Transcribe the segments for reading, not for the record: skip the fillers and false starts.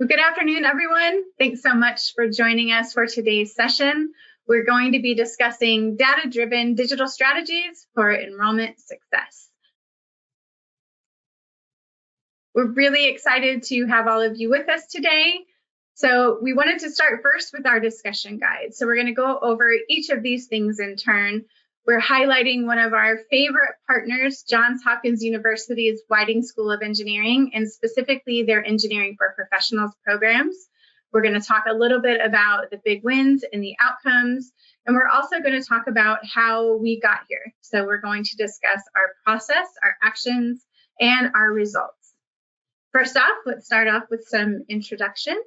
Well, good afternoon, everyone. Thanks so much for joining us for today's session. We're going to be discussing data-driven digital strategies for enrollment success. We're really excited to have all of you with us today. So we wanted to start first with our discussion guide. So we're going to go over each of these things in turn. We're highlighting one of our favorite partners, Johns Hopkins University's Whiting School of Engineering, and specifically their Engineering for Professionals programs. We're going to talk a little bit about the big wins and the outcomes, and we're also going to talk about how we got here. So we're going to discuss our process, our actions, and our results. First off, let's start off with some introduction.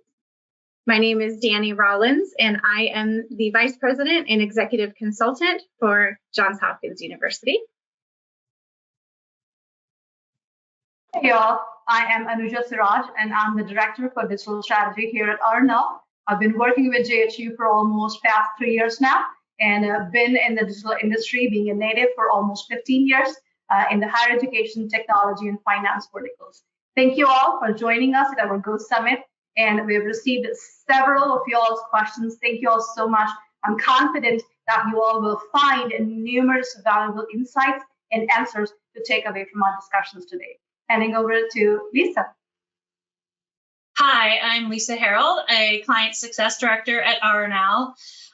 My name is Danny Rollins, and I am the Vice President and Executive Consultant for Johns Hopkins University. Hey y'all, I am Anuja Siraj, and I'm the Director for Digital Strategy here at RNL. I've been working with JHU for almost past 3 years now, and I've been in the digital industry, being a native for almost 15 years in the higher education, technology, and finance verticals. Thank you all for joining us at our Go Summit. And we have received several of y'all's questions. Thank you all so much. I'm confident that you all will find numerous valuable insights and answers to take away from our discussions today. Handing over to Lisa. Hi, I'm Lisa Harold, a Client Success Director at RNL.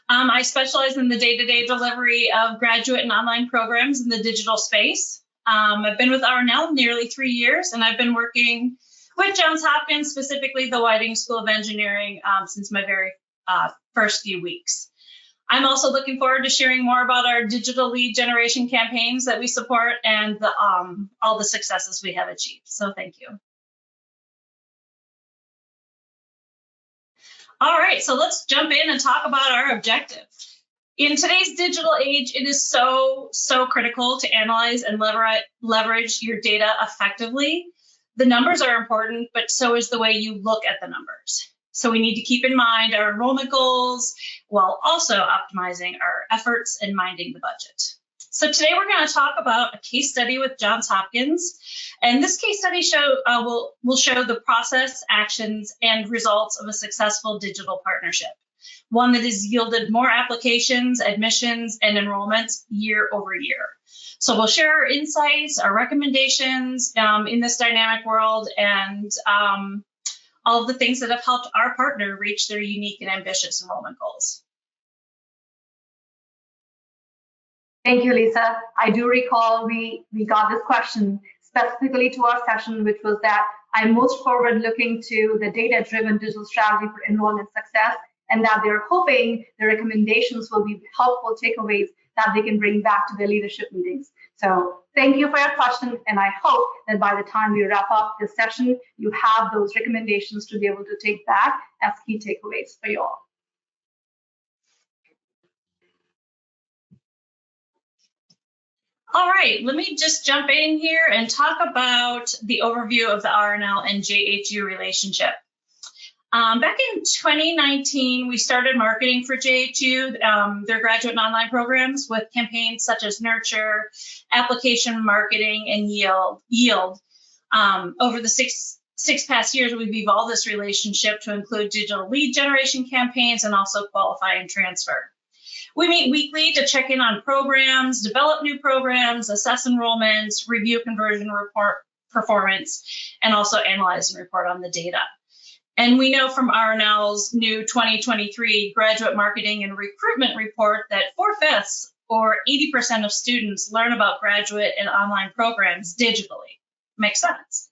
I specialize in the day-to-day delivery of graduate and online programs in the digital space. I've been with RNL nearly 3 years, and I've been working with Johns Hopkins, specifically the Whiting School of Engineering, since my very first few weeks. I'm also looking forward to sharing more about our digital lead generation campaigns that we support and all the successes we have achieved. So thank you. All right, so let's jump in and talk about our objective. In today's digital age, it is so critical to analyze and leverage your data effectively. The numbers are important, but so is the way you look at the numbers. So we need to keep in mind our enrollment goals while also optimizing our efforts and minding the budget. So today we're going to talk about a case study with Johns Hopkins. And this case study will show the process, actions, and results of a successful digital partnership, one that has yielded more applications, admissions, and enrollments year over year. So we'll share our insights, our recommendations in this dynamic world, and all of the things that have helped our partner reach their unique and ambitious enrollment goals. Thank you, Lisa. I do recall we got this question specifically to our session, which was that I'm most forward looking to the data-driven digital strategy for enrollment success, and that they're hoping the recommendations will be helpful takeaways that they can bring back to their leadership meetings. So thank you for your question, and I hope that by the time we wrap up this session, you have those recommendations to be able to take back as key takeaways for you all. All right, let me just jump in here and talk about the overview of the RNL and JHU relationship. Back in 2019, we started marketing for JHU, their graduate and online programs, with campaigns such as Nurture, Application Marketing, and Yield. Over the six past years, we've evolved this relationship to include digital lead generation campaigns and also Qualify and Transfer. We meet weekly to check in on programs, develop new programs, assess enrollments, review conversion report performance, and also analyze and report on the data. And we know from RNL's new 2023 Graduate Marketing and Recruitment Report that 4/5 or 80% of students learn about graduate and online programs digitally. Makes sense.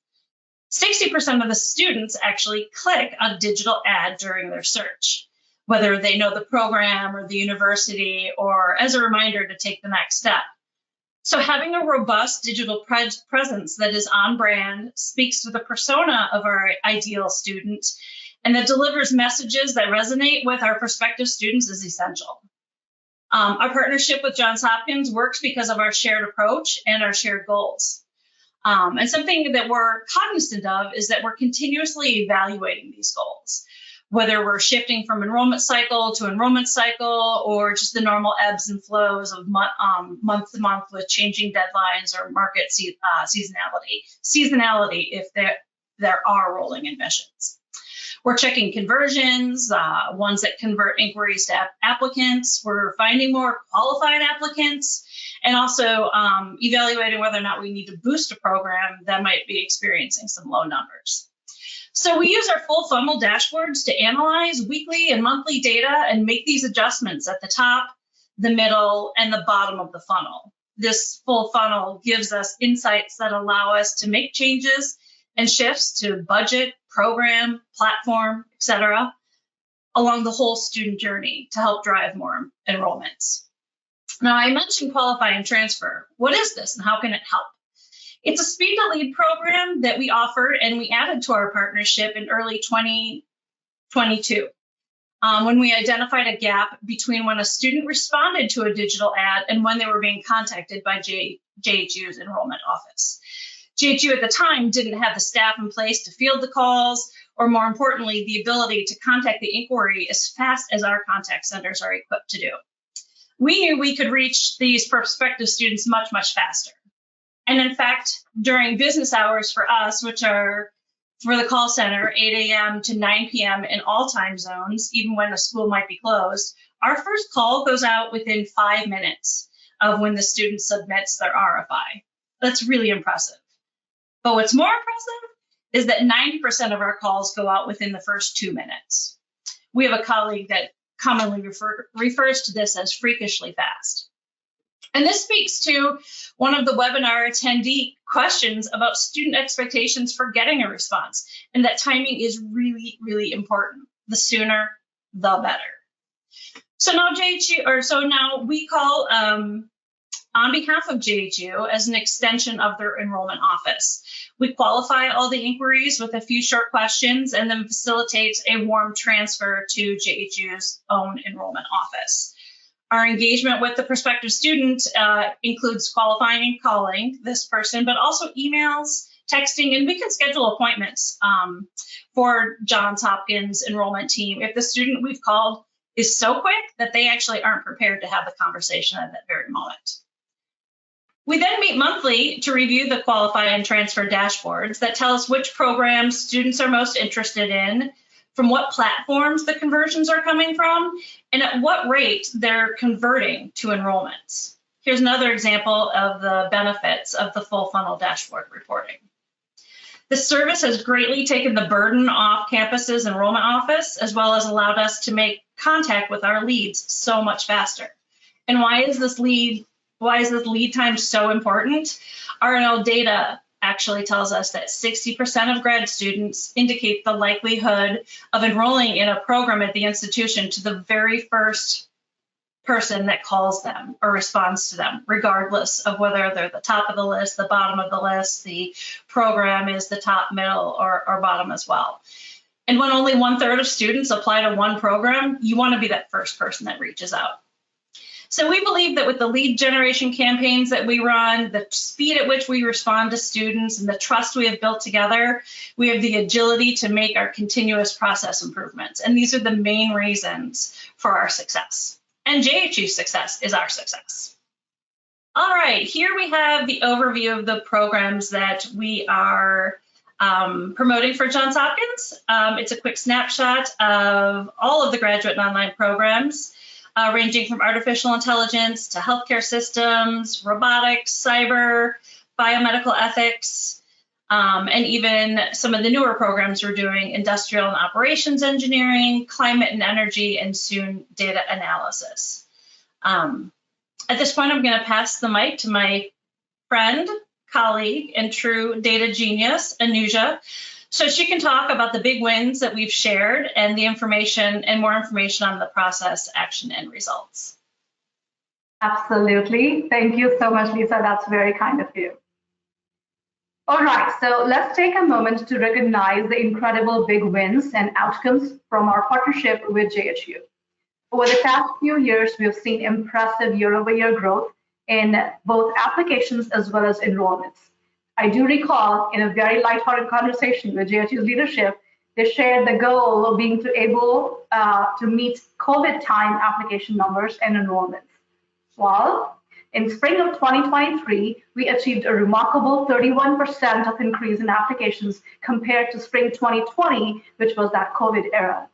60% of the students actually click a digital ad during their search, whether they know the program or the university or as a reminder to take the next step. So having a robust digital presence that is on brand speaks to the persona of our ideal student and that delivers messages that resonate with our prospective students is essential. Our partnership with Johns Hopkins works because of our shared approach and our shared goals. And something that we're cognizant of is that we're continuously evaluating these goals, whether we're shifting from enrollment cycle to enrollment cycle or just the normal ebbs and flows of month to month with changing deadlines or market seasonality if there are rolling admissions. We're checking conversions, ones that convert inquiries to applicants. We're finding more qualified applicants, and also evaluating whether or not we need to boost a program that might be experiencing some low numbers. So we use our full funnel dashboards to analyze weekly and monthly data and make these adjustments at the top, the middle, and the bottom of the funnel. This full funnel gives us insights that allow us to make changes and shifts to budget, program, platform, etc., along the whole student journey to help drive more enrollments. Now, I mentioned qualify and transfer. What is this and how can it help? It's a speed to lead program that we offered and we added to our partnership in early 2022 when we identified a gap between when a student responded to a digital ad and when they were being contacted by JHU's enrollment office. JHU at the time didn't have the staff in place to field the calls, or more importantly, the ability to contact the inquiry as fast as our contact centers are equipped to do. We knew we could reach these prospective students much, much faster. And in fact, during business hours for us, which are for the call center, 8 a.m. to 9 p.m. in all time zones, even when the school might be closed, our first call goes out within 5 minutes of when the student submits their RFI. That's really impressive. But what's more impressive is that 90% of our calls go out within the first 2 minutes. We have a colleague that commonly refers to this as freakishly fast. And this speaks to one of the webinar attendee questions about student expectations for getting a response, and that timing is really, really important. The sooner, the better. So now we call on behalf of JHU as an extension of their enrollment office. We qualify all the inquiries with a few short questions and then facilitate a warm transfer to JHU's own enrollment office. Our engagement with the prospective student includes qualifying and calling this person, but also emails, texting, and we can schedule appointments for Johns Hopkins enrollment team if the student we've called is so quick that they actually aren't prepared to have the conversation at that very moment. We then meet monthly to review the qualify and transfer dashboards that tell us which programs students are most interested in, from what platforms the conversions are coming from, and at what rate they're converting to enrollments. Here's another example of the benefits of the full funnel dashboard reporting. This service has greatly taken the burden off campus's enrollment office, as well as allowed us to make contact with our leads so much faster. And why is this lead time so important? RNL data actually tells us that 60% of grad students indicate the likelihood of enrolling in a program at the institution to the very first person that calls them or responds to them, regardless of whether they're the top of the list, the bottom of the list, the program is the top, middle, or bottom as well. And when only 1/3 of students apply to one program, you want to be that first person that reaches out. So we believe that with the lead generation campaigns that we run, the speed at which we respond to students, and the trust we have built together, we have the agility to make our continuous process improvements. And these are the main reasons for our success. And JHU's success is our success. All right, here we have the overview of the programs that we are promoting for Johns Hopkins. It's a quick snapshot of all of the graduate and online programs. Ranging from artificial intelligence to healthcare systems, robotics, cyber, biomedical ethics, and even some of the newer programs we're doing, industrial and operations engineering, climate and energy, and soon data analysis. At this point, I'm going to pass the mic to my friend, colleague, and true data genius, Anuja, so she can talk about the big wins that we've shared and the information and more information on the process, action, and results. Absolutely. Thank you so much, Lisa. That's very kind of you. All right, so let's take a moment to recognize the incredible big wins and outcomes from our partnership with JHU. Over the past few years, we've seen impressive year-over-year growth in both applications as well as enrollments. I do recall in a very lighthearted conversation with JHU's leadership, they shared the goal of being able to meet COVID time application numbers and enrollments. Well, In spring of 2023, we achieved a remarkable 31% of increase in applications compared to spring 2020, which was that COVID era.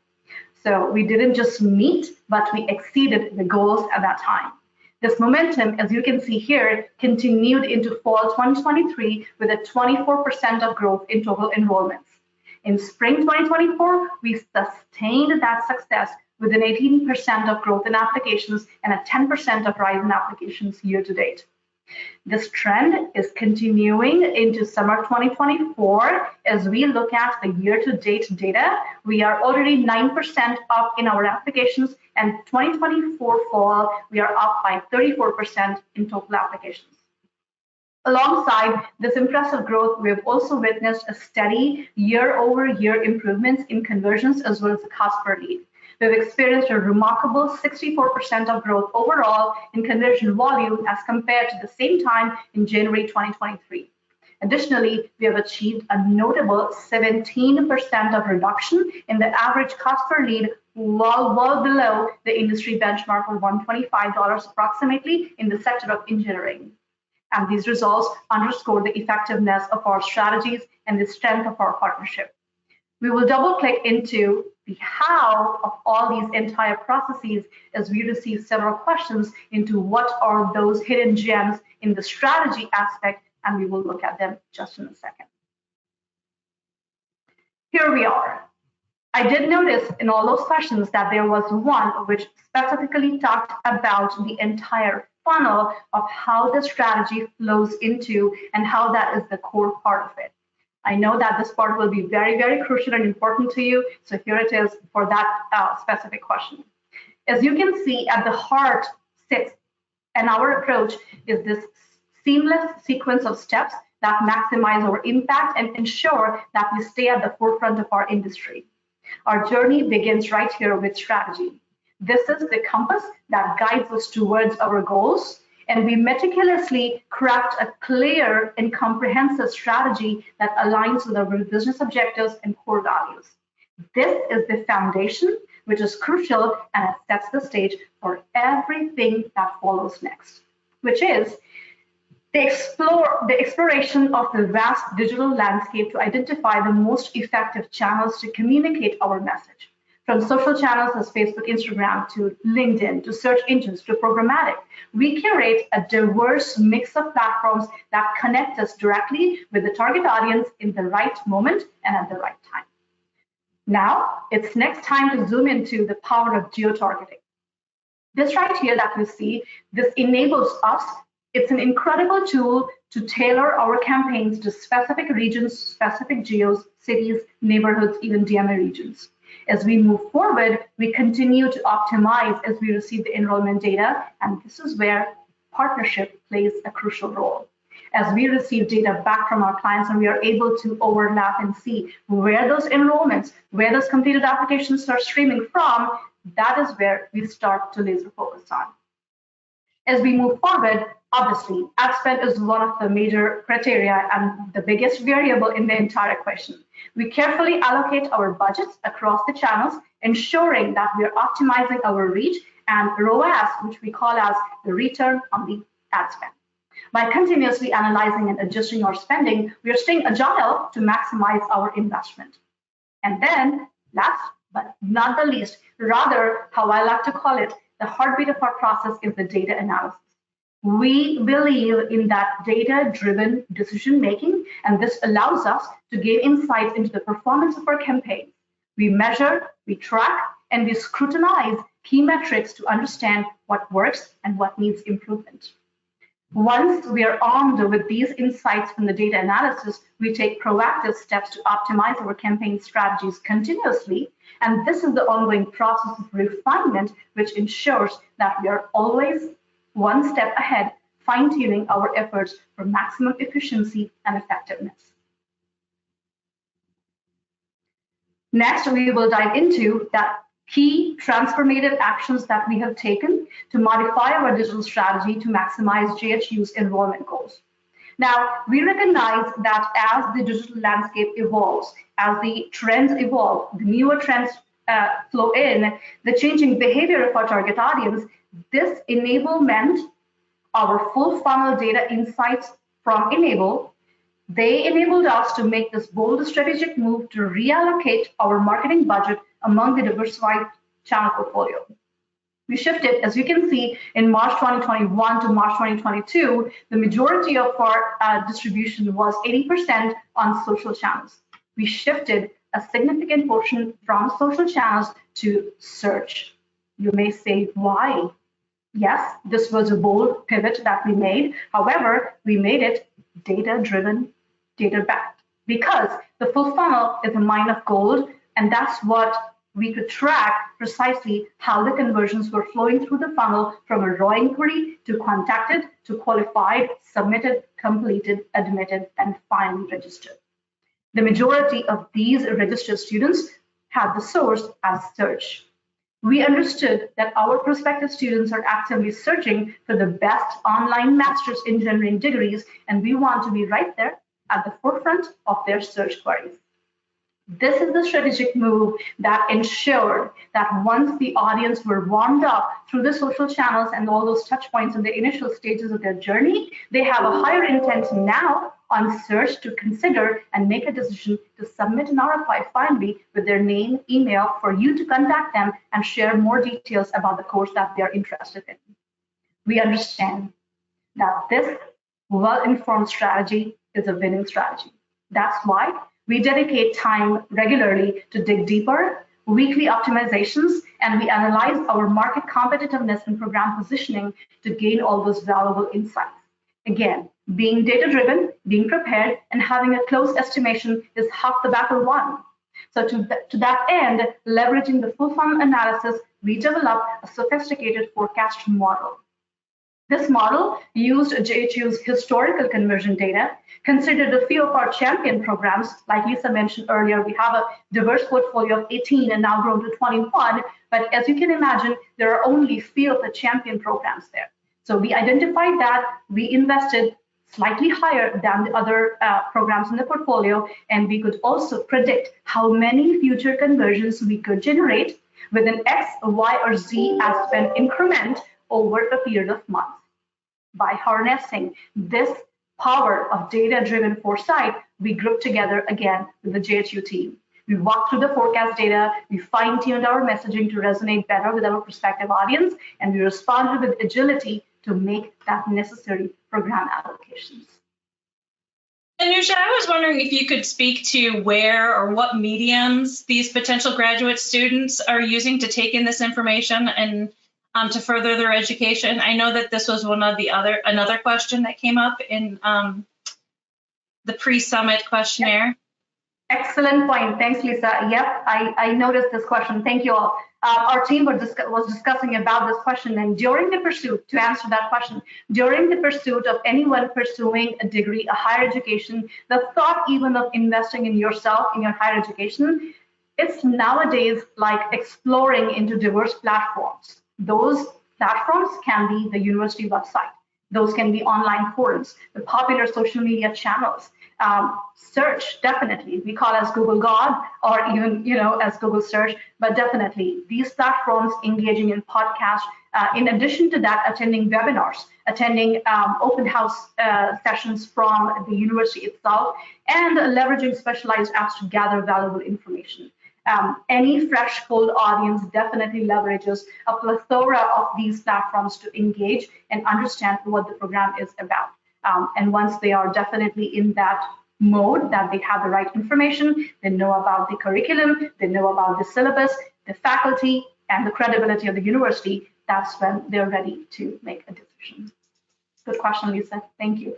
So we didn't just meet, but we exceeded the goals at that time. This momentum, as you can see here, continued into fall 2023 with a 24% of growth in total enrollments. In spring 2024, we sustained that success with an 18% of growth in applications and a 10% of rise in applications year to date. This trend is continuing into summer 2024. As we look at the year-to-date data, we are already 9% up in our applications, and 2024 fall, we are up by 34% in total applications. Alongside this impressive growth, we have also witnessed a steady year-over-year improvements in conversions as well as the cost per lead. We've experienced a remarkable 64% of growth overall in conversion volume as compared to the same time in January 2023. Additionally, we have achieved a notable 17% of reduction in the average cost per lead, well below the industry benchmark of $125 approximately in the sector of engineering. And these results underscore the effectiveness of our strategies and the strength of our partnership. We will double click into the how of all these entire processes as we receive several questions into what are those hidden gems in the strategy aspect, and we will look at them just in a second. Here we are. I did notice in all those questions that there was one which specifically talked about the entire funnel of how the strategy flows into and how that is the core part of it. I know that this part will be very, very crucial and important to you. So here it is for that specific question. As you can see, at the heart sits, and our approach is this seamless sequence of steps that maximize our impact and ensure that we stay at the forefront of our industry. Our journey begins right here with strategy. This is the compass that guides us towards our goals, and we meticulously craft a clear and comprehensive strategy that aligns with our business objectives and core values. This is the foundation, which is crucial, and it sets the stage for everything that follows next, which is the exploration of the vast digital landscape to identify the most effective channels to communicate our message. From social channels as Facebook, Instagram, to LinkedIn, to search engines, to programmatic, we curate a diverse mix of platforms that connect us directly with the target audience in the right moment and at the right time. Now, it's next time to zoom into the power of geo-targeting. This right here that you see, this enables us. It's an incredible tool to tailor our campaigns to specific regions, specific geos, cities, neighborhoods, even DMA regions. As we move forward, we continue to optimize as we receive the enrollment data, and this is where partnership plays a crucial role. As we receive data back from our clients and we are able to overlap and see where those enrollments, where those completed applications start streaming from, that is where we start to laser focus on. As we move forward, obviously, ad spend is one of the major criteria and the biggest variable in the entire equation. We carefully allocate our budgets across the channels, ensuring that we are optimizing our reach and ROAS, which we call as the return on the ad spend. By continuously analyzing and adjusting our spending, we are staying agile to maximize our investment. And then, last but not the least, rather how I like to call it, the heartbeat of our process is the data analysis. We believe in that data-driven decision-making, and this allows us to gain insights into the performance of our campaigns. We measure, we track, and we scrutinize key metrics to understand what works and what needs improvement. Once we are armed with these insights from the data analysis, we take proactive steps to optimize our campaign strategies continuously, and this is the ongoing process of refinement, which ensures that we are always one step ahead, fine-tuning our efforts for maximum efficiency and effectiveness. Next, we will dive into that key transformative actions that we have taken to modify our digital strategy to maximize JHU's enrollment goals. Now, we recognize that as the digital landscape evolves, as the trends evolve, the newer trends flow in, the changing behavior of our target audience, this enablement Our full funnel data insights from Enable, they enabled us to make this bold strategic move to reallocate our marketing budget among the diversified channel portfolio. We shifted, as you can see, in March 2021 to March 2022, the majority of our distribution was 80% on social channels. We shifted a significant portion from social channels to search. You may say, why? Yes, this was a bold pivot that we made. However, we made it data-driven, data-backed, because the full funnel is a mine of gold, and that's what we could track precisely how the conversions were flowing through the funnel from a raw inquiry to contacted, to qualified, submitted, completed, admitted, and finally registered. The majority of these registered students had the source as search. We understood that our prospective students are actively searching for the best online master's engineering degrees, and we want to be right there at the forefront of their search queries. This is the strategic move that ensured that once the audience were warmed up through the social channels and all those touch points in the initial stages of their journey, they have a higher intent now on search to consider and make a decision to submit an RFI finally with their name, email for you to contact them and share more details about the course that they are interested in. We understand that this well-informed strategy is a winning strategy. That's why we dedicate time regularly to dig deeper, weekly optimizations, and we analyze our market competitiveness and program positioning to gain all those valuable insights. Again, being data-driven, being prepared, and having a close estimation is half the battle won. So to that end, leveraging the full funnel analysis, we developed a sophisticated forecast model. This model used JHU's historical conversion data, considered a few of our champion programs. Like Lisa mentioned earlier, we have a diverse portfolio of 18 and now grown to 21. But as you can imagine, there are only few of the champion programs there. So we identified that, we invested slightly higher than the other programs in the portfolio, and we could also predict how many future conversions we could generate with an X, Y, or Z as an increment over a period of months. By harnessing this power of data-driven foresight, we grouped together again with the JHU team. We walked through the forecast data, we fine-tuned our messaging to resonate better with our prospective audience, and we responded with agility to make that necessary program allocations. Anusha, I was wondering if you could speak to where or what mediums these potential graduate students are using to take in this information and to further their education. I know that this was another question that came up in the pre-summit questionnaire. Excellent point. Thanks, Lisa. Yep, I noticed this question. Thank you all. Our team was discussing about this question, and during the pursuit, to answer that question, during the pursuit of anyone pursuing a degree, a higher education, the thought even of investing in yourself, in your higher education, it's nowadays like exploring into diverse platforms. Those platforms can be the university website. Those can be online forums, the popular social media channels. Search, definitely. We call as Google God or even, as Google search, but definitely these platforms engaging in podcasts. In addition to that, attending webinars, attending open house sessions from the university itself, and leveraging specialized apps to gather valuable information. Any fresh, cold audience definitely leverages a plethora of these platforms to engage and understand what the program is about. And once they are definitely in that mode, that they have the right information, they know about the curriculum, they know about the syllabus, the faculty, and the credibility of the university, that's when they're ready to make a decision. Good question, Lisa. Thank you.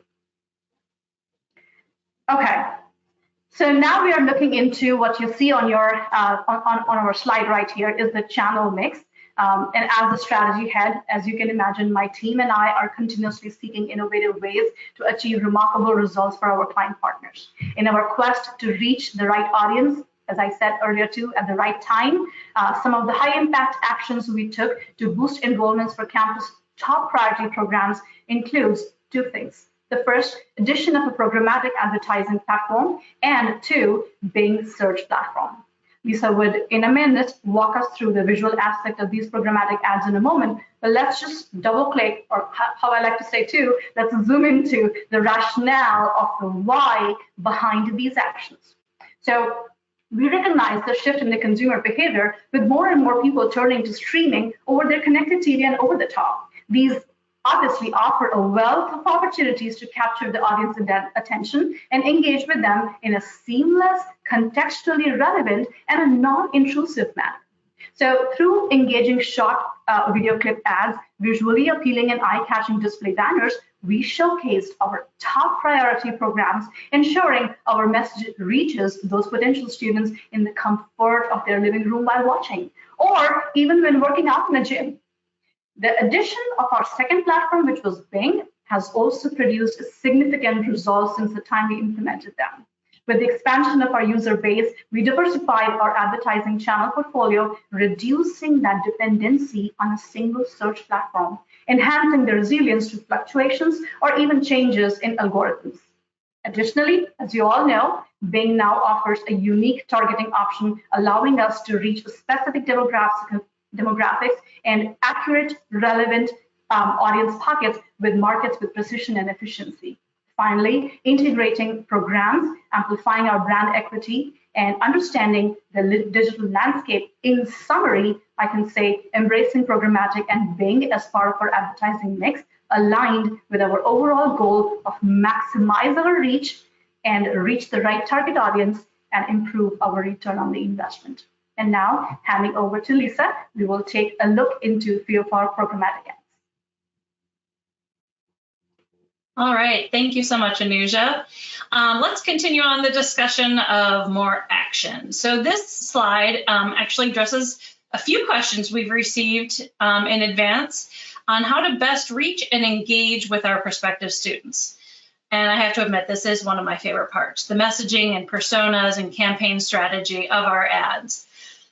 Okay. So now we are looking into what you see on your on our slide right here is the channel mix. And as the strategy head, as you can imagine, my team and I are continuously seeking innovative ways to achieve remarkable results for our client partners. In our quest to reach the right audience, as I said earlier too, at the right time, some of the high impact actions we took to boost enrollments for campus top priority programs includes two things. The first, addition of a programmatic advertising platform, and two, Bing search platform. Lisa would, in a minute, walk us through the visual aspect of these programmatic ads in a moment, But let's just double click, or how I like to say too, let's zoom into the rationale of the why behind these actions. So we recognize the shift in the consumer behavior with more and more people turning to streaming over their connected TV and over the top. These obviously offer a wealth of opportunities to capture the audience's attention and engage with them in a seamless, contextually relevant, and a non-intrusive manner. So through engaging short video clip ads, visually appealing and eye-catching display banners, we showcased our top priority programs, ensuring our message reaches those potential students in the comfort of their living room while watching, or even when working out in a gym. The addition of our second platform, which was Bing, has also produced significant results since the time we implemented them. With the expansion of our user base, we diversified our advertising channel portfolio, reducing that dependency on a single search platform, enhancing the resilience to fluctuations or even changes in algorithms. Additionally, as you all know, Bing now offers a unique targeting option, allowing us to reach specific demographics and accurate, relevant audience pockets with markets with precision and efficiency. Finally, integrating programs, amplifying our brand equity, and understanding the digital landscape. In summary, I can say embracing programmatic and Bing as part of our advertising mix, aligned with our overall goal of maximize our reach and reach the right target audience and improve our return on the investment. And now, handing over to Lisa, we will take a look into a few of our programmatic ads. All right, thank you so much, Anuja. Let's continue on the discussion of more action. So this slide actually addresses a few questions we've received in advance on how to best reach and engage with our prospective students. And I have to admit, this is one of my favorite parts, the messaging and personas and campaign strategy of our ads.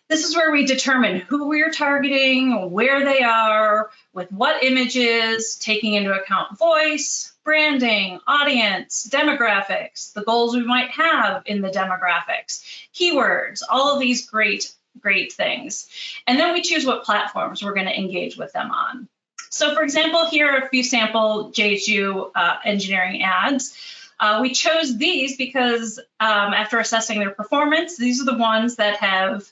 This is where we determine who we're targeting, where they are, with what images, taking into account voice, branding, audience, demographics, the goals we might have in the demographics, keywords, all of these great things. And then we choose what platforms we're going to engage with them on. So for example, here are a few sample JHU engineering ads. We chose these because after assessing their performance, these are the ones that have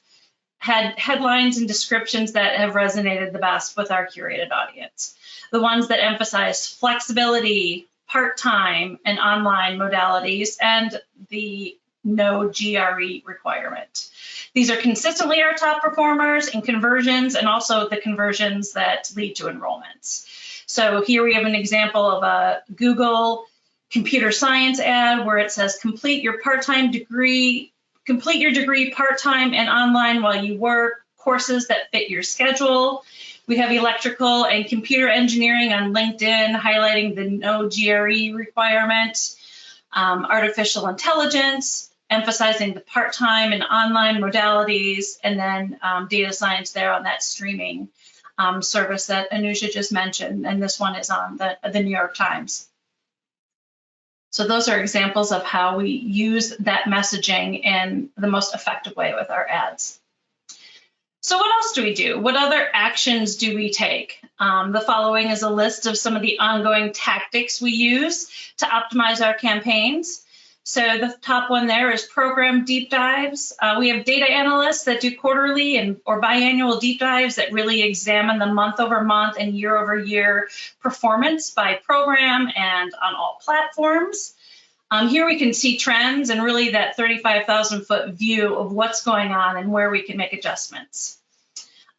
had headlines and descriptions that have resonated the best with our curated audience. The ones that emphasize flexibility, part-time, and online modalities, and the no GRE requirement. These are consistently our top performers in conversions and also the conversions that lead to enrollments. So here we have an example of a Google computer science ad where it says complete your degree part-time and online while you work, courses that fit your schedule. We have electrical and computer engineering on LinkedIn, highlighting the no GRE requirement, artificial intelligence, emphasizing the part-time and online modalities, and then data science there on that streaming service that Anuja just mentioned, and this one is on the New York Times. So those are examples of how we use that messaging in the most effective way with our ads. So what else do we do? What other actions do we take? The following is a list of some of the ongoing tactics we use to optimize our campaigns. So the top one there is program deep dives. We have data analysts that do quarterly or biannual deep dives that really examine the month over month and year over year performance by program and on all platforms. Here we can see trends and really that 35,000-foot view of what's going on and where we can make adjustments.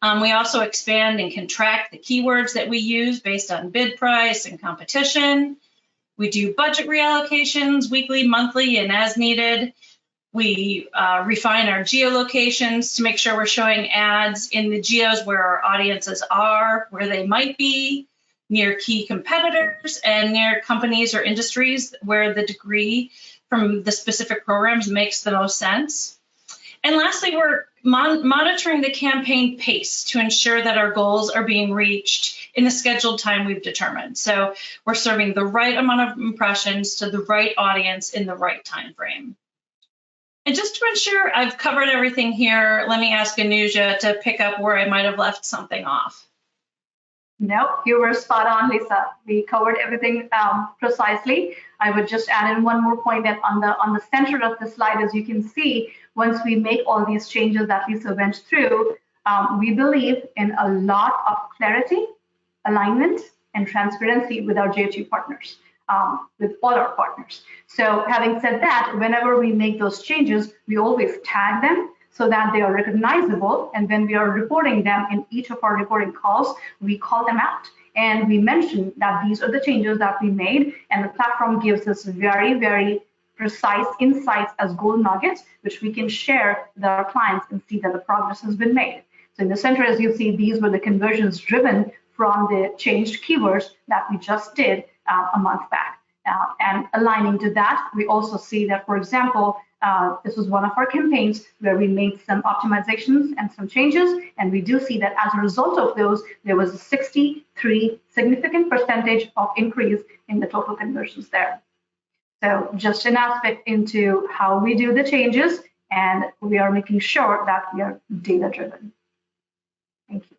We also expand and contract the keywords that we use based on bid price and competition. We do budget reallocations weekly, monthly, and as needed. We refine our geolocations to make sure we're showing ads in the geos where our audiences are, where they might be, near key competitors, and near companies or industries where the degree from the specific programs makes the most sense. And lastly, we're monitoring the campaign pace to ensure that our goals are being reached in the scheduled time we've determined. So we're serving the right amount of impressions to the right audience in the right time frame. And just to ensure I've covered everything here, let me ask Anuja to pick up where I might have left something off. No, you were spot on, Lisa. We covered everything precisely. I would just add in one more point that on the center of the slide, as you can see, once we make all these changes that Lisa went through, we believe in a lot of clarity, alignment, and transparency with our JHU partners, with all our partners. So having said that, whenever we make those changes, we always tag them so that they are recognizable. And when we are reporting them in each of our reporting calls, we call them out. And we mention that these are the changes that we made. And the platform gives us very, very precise insights as gold nuggets, which we can share with our clients and see that the progress has been made. So in the center, as you see, these were the conversions driven from the changed keywords that we just did a month back. And aligning to that, we also see that, for example, this was one of our campaigns where we made some optimizations and some changes, and we do see that as a result of those, there was a 63 significant percentage of increase in the total conversions there. So just an aspect into how we do the changes, and we are making sure that we are data-driven. Thank you.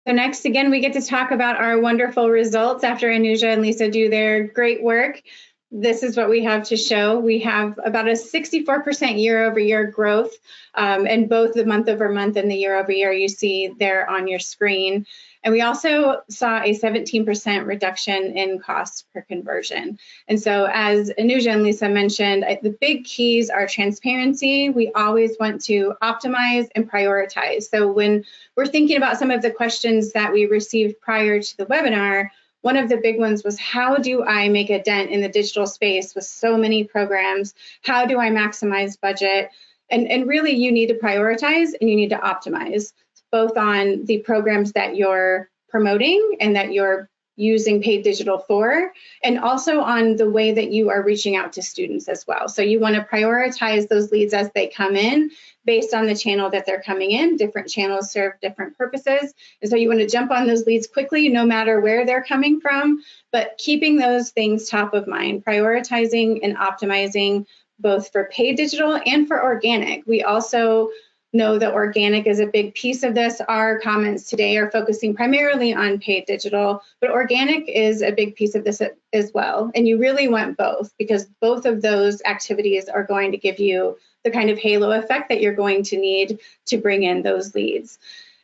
So next, again, we get to talk about our wonderful results after Anuja and Lisa do their great work. This is what we have to show. We have about a 64% year-over-year growth in both the month-over-month and the year-over-year you see there on your screen. And we also saw a 17% reduction in cost per conversion. And so as Anuja and Lisa mentioned, the big keys are transparency. We always want to optimize and prioritize. So when we're thinking about some of the questions that we received prior to the webinar, one of the big ones was, how do I make a dent in the digital space with so many programs? How do I maximize budget? And really, you need to prioritize and you need to optimize, both on the programs that you're promoting and that you're using paid digital for, and also on the way that you are reaching out to students as well. So you want to prioritize those leads as they come in based on the channel that they're coming in. Different channels serve different purposes. And so you want to jump on those leads quickly, no matter where they're coming from, but keeping those things top of mind, prioritizing and optimizing both for paid digital and for organic. We also know that organic is a big piece of this. Our comments today are focusing primarily on paid digital, but organic is a big piece of this as well. And you really want both, because both of those activities are going to give you the kind of halo effect that you're going to need to bring in those leads.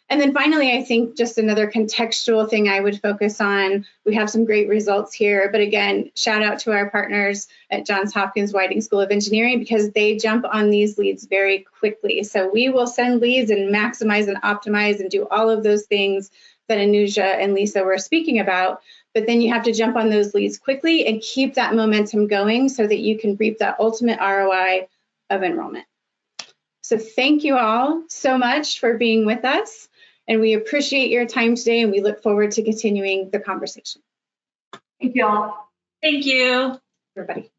And then finally, I think just another contextual thing I would focus on, we have some great results here, but again, shout out to our partners at Johns Hopkins Whiting School of Engineering, because they jump on these leads very quickly. So we will send leads and maximize and optimize and do all of those things that Anuja and Lisa were speaking about, but then you have to jump on those leads quickly and keep that momentum going so that you can reap that ultimate ROI of enrollment. So thank you all so much for being with us. And we appreciate your time today, and we look forward to continuing the conversation. Thank you all. Thank you, everybody.